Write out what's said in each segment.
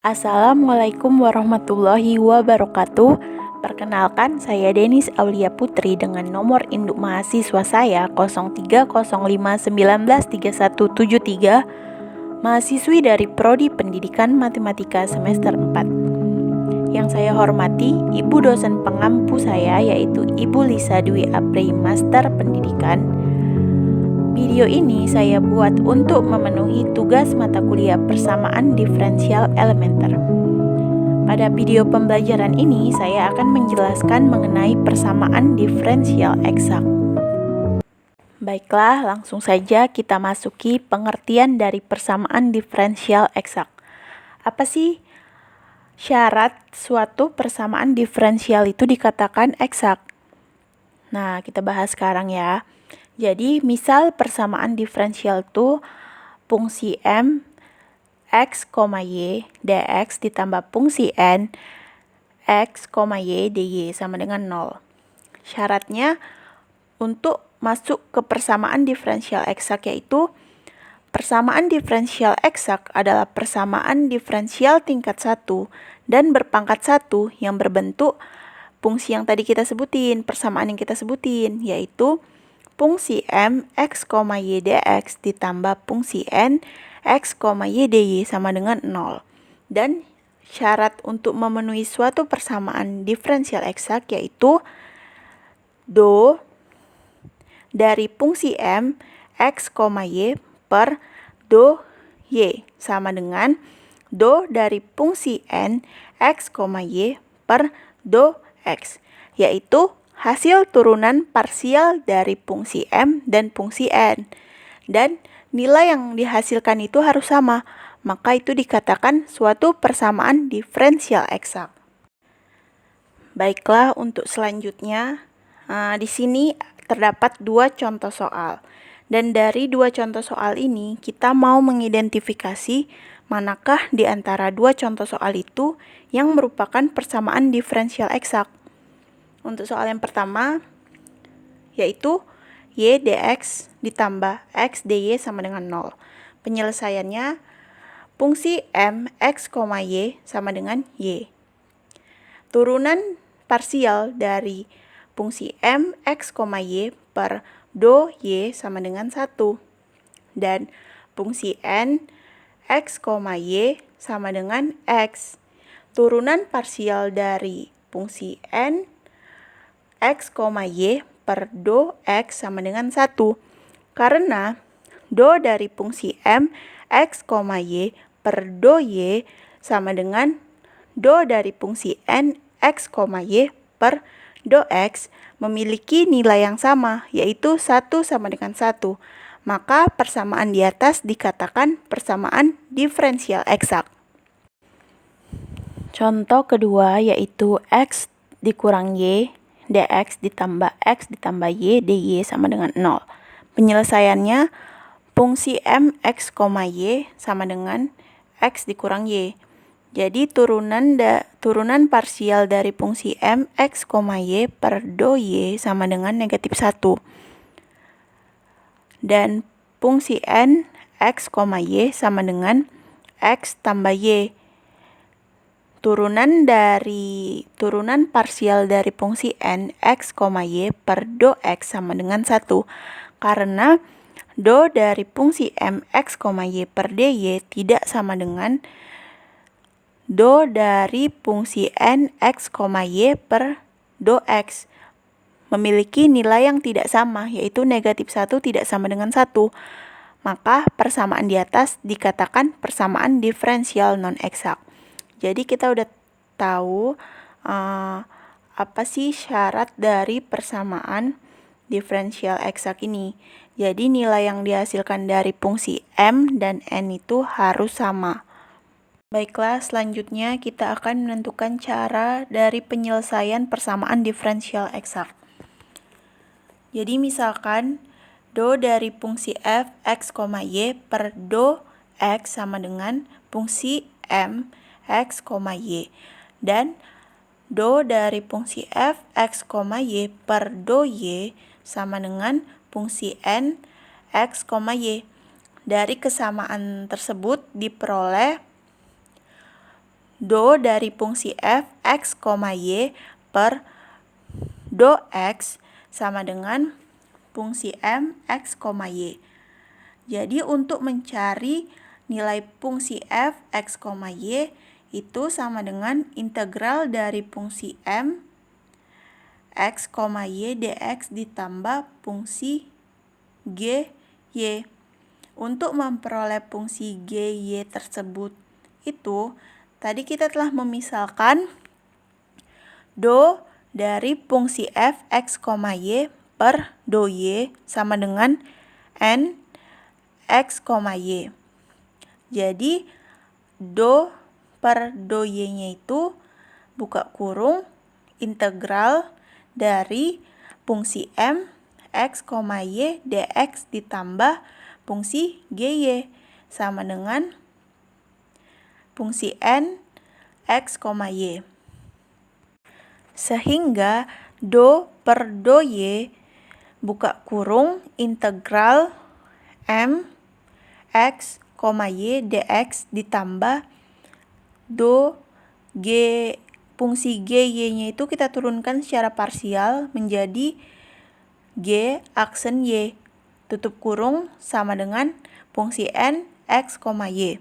Assalamualaikum warahmatullahi wabarakatuh. Perkenalkan, saya Denis Aulia Putri dengan nomor induk mahasiswa saya 0305193173, mahasiswi dari Prodi Pendidikan Matematika semester 4. Yang saya hormati Ibu dosen pengampu saya, yaitu Ibu Lisa Dwi Aprey, Master Pendidikan. Video ini saya buat untuk memenuhi tugas mata kuliah persamaan diferensial elementer. Pada video pembelajaran ini, saya akan menjelaskan mengenai persamaan diferensial eksak. Baiklah, langsung saja kita masuki pengertian dari persamaan diferensial eksak. Apa sih syarat suatu persamaan diferensial itu dikatakan eksak? Nah, kita bahas sekarang ya. Jadi, misal persamaan diferensial itu fungsi M x, y dx ditambah fungsi n x, y dy sama dengan 0. Syaratnya untuk masuk ke persamaan diferensial eksak yaitu persamaan diferensial eksak adalah persamaan diferensial tingkat 1 dan berpangkat 1 yang berbentuk fungsi yang tadi kita sebutin, persamaan yang kita sebutin, yaitu fungsi M x, y dx ditambah fungsi n x, y dy sama dengan 0. Dan syarat untuk memenuhi suatu persamaan diferensial eksak yaitu do dari fungsi M x, y per do y sama dengan do dari fungsi n x, y per do x, yaitu hasil turunan parsial dari fungsi M dan fungsi N. Dan nilai yang dihasilkan itu harus sama, maka itu dikatakan suatu persamaan diferensial eksak. Baiklah, untuk selanjutnya, di sini terdapat dua contoh soal. Dan dari dua contoh soal ini, kita mau mengidentifikasi manakah di antara dua contoh soal itu yang merupakan persamaan diferensial eksak. Untuk soal yang pertama, yaitu y dx ditambah x dy sama dengan 0. Penyelesaiannya, fungsi m x, y sama dengan y. Turunan parsial dari fungsi m x, y per do y sama dengan 1. Dan fungsi n x, y sama dengan x. Turunan parsial dari fungsi n x, y per do x sama dengan 1. Karena do dari fungsi m x, y per do y sama dengan do dari fungsi n x, y per do x memiliki nilai yang sama, yaitu 1 sama dengan 1. Maka persamaan di atas dikatakan persamaan diferensial eksak. Contoh kedua yaitu x dikurang y dx ditambah x ditambah y dy sama dengan 0. Penyelesaiannya, fungsi m x, y sama dengan x dikurang y. Jadi turunan parsial dari fungsi m x, y per do y sama dengan negatif 1. Dan fungsi n x, y sama dengan x tambah y. Turunan parsial dari fungsi n x, y per do x sama dengan 1. Karena do dari fungsi m x, y per dy tidak sama dengan do dari fungsi n x, y per do x. Memiliki nilai yang tidak sama, yaitu negatif 1 tidak sama dengan 1. Maka persamaan di atas dikatakan persamaan diferensial non-eksak. Jadi kita udah tahu apa sih syarat dari persamaan diferensial eksak ini. Jadi nilai yang dihasilkan dari fungsi m dan n itu harus sama. Baiklah, selanjutnya kita akan menentukan cara dari penyelesaian persamaan diferensial eksak. Jadi misalkan do dari fungsi f x, y per do x sama dengan fungsi m x, y. Dan do dari fungsi f x, y per do y sama dengan fungsi n x, y. Dari kesamaan tersebut diperoleh do dari fungsi f x, y per do x sama dengan fungsi m x, y. Jadi untuk mencari nilai fungsi f x, y itu sama dengan integral dari fungsi m x, y dx ditambah fungsi g, y. Untuk memperoleh fungsi g, y tersebut itu, tadi kita telah memisalkan do dari fungsi f x, y per do y sama dengan n x, y. Jadi do per do y-nya itu buka kurung integral dari fungsi m x, y dx ditambah fungsi g, y sama dengan fungsi n x, y. Sehingga do per do y buka kurung integral m x, y dx ditambah do g, fungsi g, y-nya itu kita turunkan secara parsial menjadi g aksen y tutup kurung sama dengan fungsi n x, y.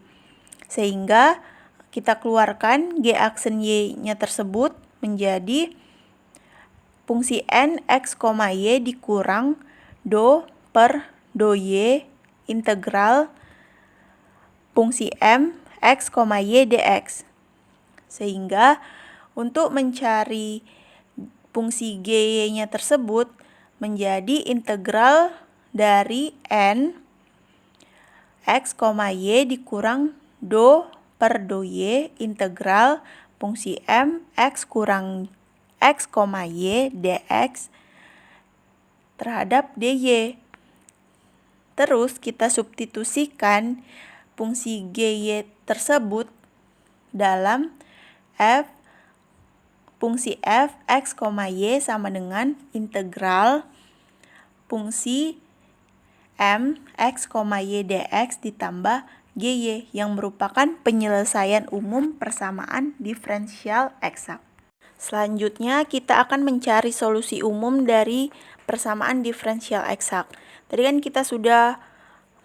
Sehingga kita keluarkan g aksen y-nya tersebut menjadi fungsi n x, y dikurang do per do y integral fungsi m x, y dx. Sehingga untuk mencari fungsi g, y-nya tersebut menjadi integral dari n x, y dikurang do per do y integral fungsi m x kurang x, y dx terhadap dy. Terus kita substitusikan fungsi g, y tersebut dalam fungsi f x, y sama dengan integral fungsi m x, y dx ditambah gy yang merupakan penyelesaian umum persamaan diferensial eksak. Selanjutnya kita akan mencari solusi umum dari persamaan diferensial eksak. Tadi kan kita sudah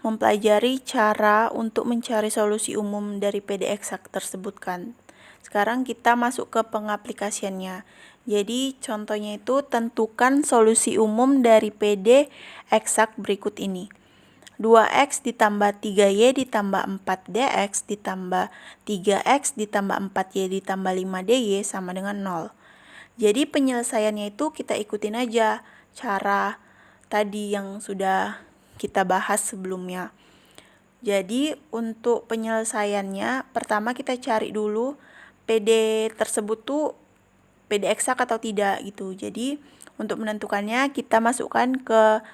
mempelajari cara untuk mencari solusi umum dari PD eksak tersebut kan. Sekarang kita masuk ke pengaplikasiannya. Jadi contohnya itu tentukan solusi umum dari PD eksak berikut ini. 2x ditambah 3y ditambah 4dx ditambah 3x ditambah 4y ditambah 5dy sama dengan 0. Jadi penyelesaiannya itu kita ikutin aja cara tadi yang sudah kita bahas sebelumnya. Jadi untuk penyelesaiannya pertama kita cari dulu PD tersebut tuh PD eksak atau tidak gitu. Jadi untuk menentukannya kita masukkan ke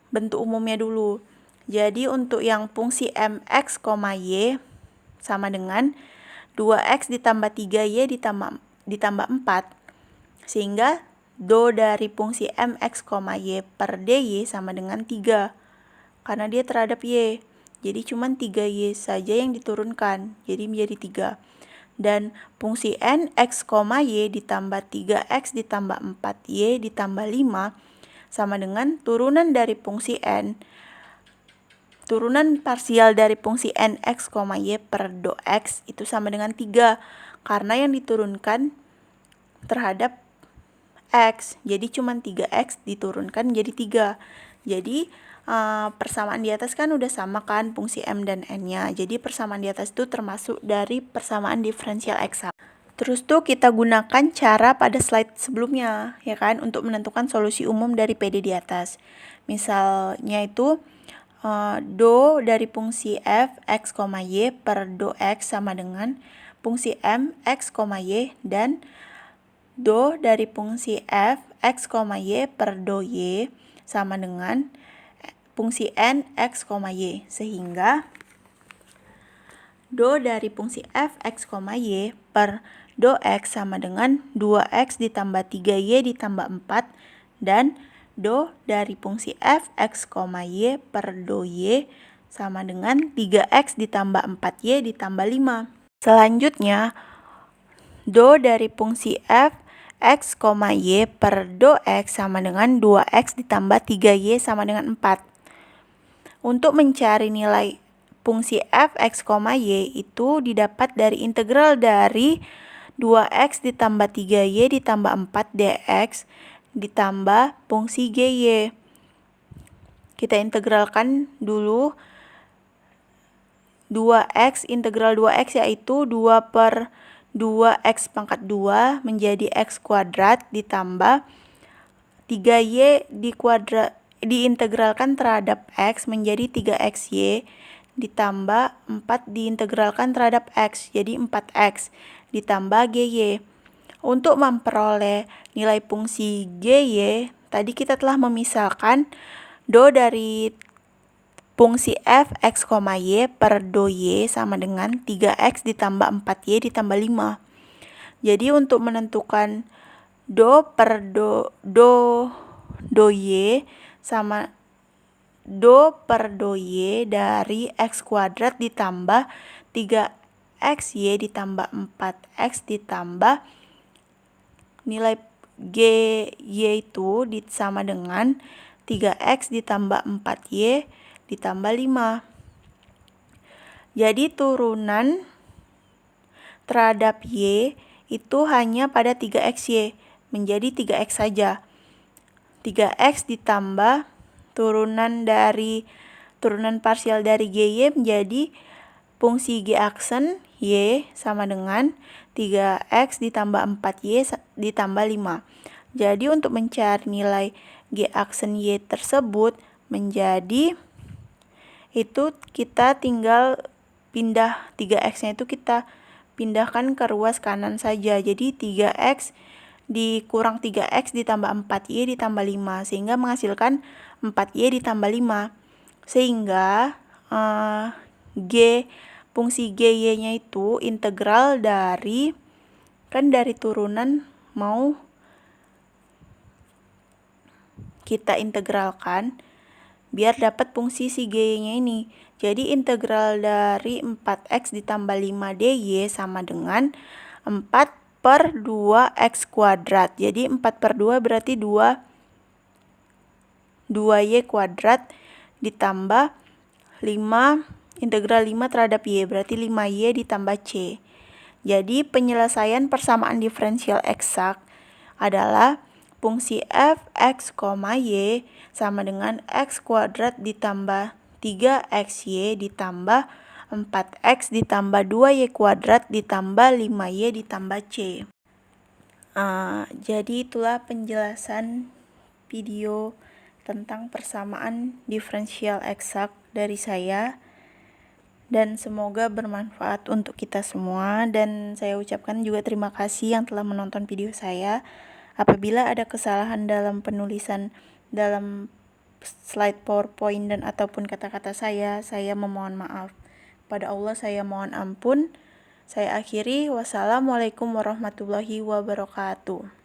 bentuk umumnya dulu. Jadi untuk yang fungsi mx, y sama dengan 2x ditambah 3y ditambah 4. Sehingga do dari fungsi mx, y per dy sama dengan 3. Karena dia terhadap y. Jadi cuma 3y saja yang diturunkan. Jadi menjadi 3. Dan fungsi n x, y ditambah 3x ditambah 4y ditambah 5 sama dengan turunan dari fungsi n. Turunan parsial dari fungsi n x, y per do x itu sama dengan 3. Karena yang diturunkan terhadap x. Jadi cuma 3x diturunkan jadi 3. Jadi persamaan di atas kan udah sama kan fungsi m dan n-nya. Jadi persamaan di atas itu termasuk dari persamaan diferensial eksak. Terus tuh kita gunakan cara pada slide sebelumnya ya kan untuk menentukan solusi umum dari PD di atas. Misalnya itu do dari fungsi f x, y per do x sama dengan fungsi m x, y dan do dari fungsi f x, y per do y sama dengan fungsi n x, y. Sehingga do dari fungsi f x, y per do x sama dengan 2x ditambah 3y ditambah 4 dan do dari fungsi f x, y per do y sama dengan 3x ditambah 4y ditambah 5. Selanjutnya, do dari fungsi f x, y per do x sama dengan 2x ditambah 3y sama dengan 4. Untuk mencari nilai fungsi f x, y itu didapat dari integral dari 2x ditambah 3y ditambah 4 dx ditambah fungsi gy. Kita integralkan dulu 2x, integral 2x yaitu 2 per 2x pangkat 2 menjadi x kuadrat ditambah 3y diintegralkan terhadap x menjadi 3xy ditambah 4 diintegralkan terhadap x jadi 4x ditambah gy. Untuk memperoleh nilai fungsi gy, tadi kita telah memisalkan do dari fungsi f x, y per do y sama dengan 3x ditambah 4y ditambah 5. Jadi untuk menentukan do per do y sama do per do y dari x kuadrat ditambah 3xy ditambah 4x ditambah nilai gy itu sama dengan 3x ditambah 4y ditambah 5. Jadi turunan terhadap y itu hanya pada 3xy, menjadi 3x saja. 3x ditambah turunan parsial dari gy menjadi fungsi g aksen y sama dengan 3x ditambah 4y ditambah 5. Jadi untuk mencari nilai g aksen y tersebut menjadi itu kita tinggal pindah 3x-nya itu kita pindahkan ke ruas kanan saja. Jadi 3x dikurang 3x ditambah 4y ditambah 5 sehingga menghasilkan 4y ditambah 5. Sehingga fungsi gy-nya itu integral dari turunan mau kita integralkan biar dapat fungsi si gy-nya ini. Jadi integral dari 4x ditambah 5 dy sama dengan 4 per 2x kuadrat. Jadi 4 per 2 berarti 2y kuadrat ditambah 5, integral 5 terhadap y berarti 5y ditambah c. Jadi penyelesaian persamaan diferensial eksak adalah fungsi f x, y sama dengan x kuadrat ditambah 3xy ditambah 4x ditambah 2y kuadrat ditambah 5y ditambah c. Jadi itulah penjelasan video tentang persamaan diferensial eksak dari saya. Dan semoga bermanfaat untuk kita semua. Dan saya ucapkan juga terima kasih yang telah menonton video saya. Apabila ada kesalahan dalam penulisan dalam slide PowerPoint dan ataupun kata-kata saya memohon maaf. Pada Allah saya mohon ampun. Saya akhiri. Wassalamualaikum warahmatullahi wabarakatuh.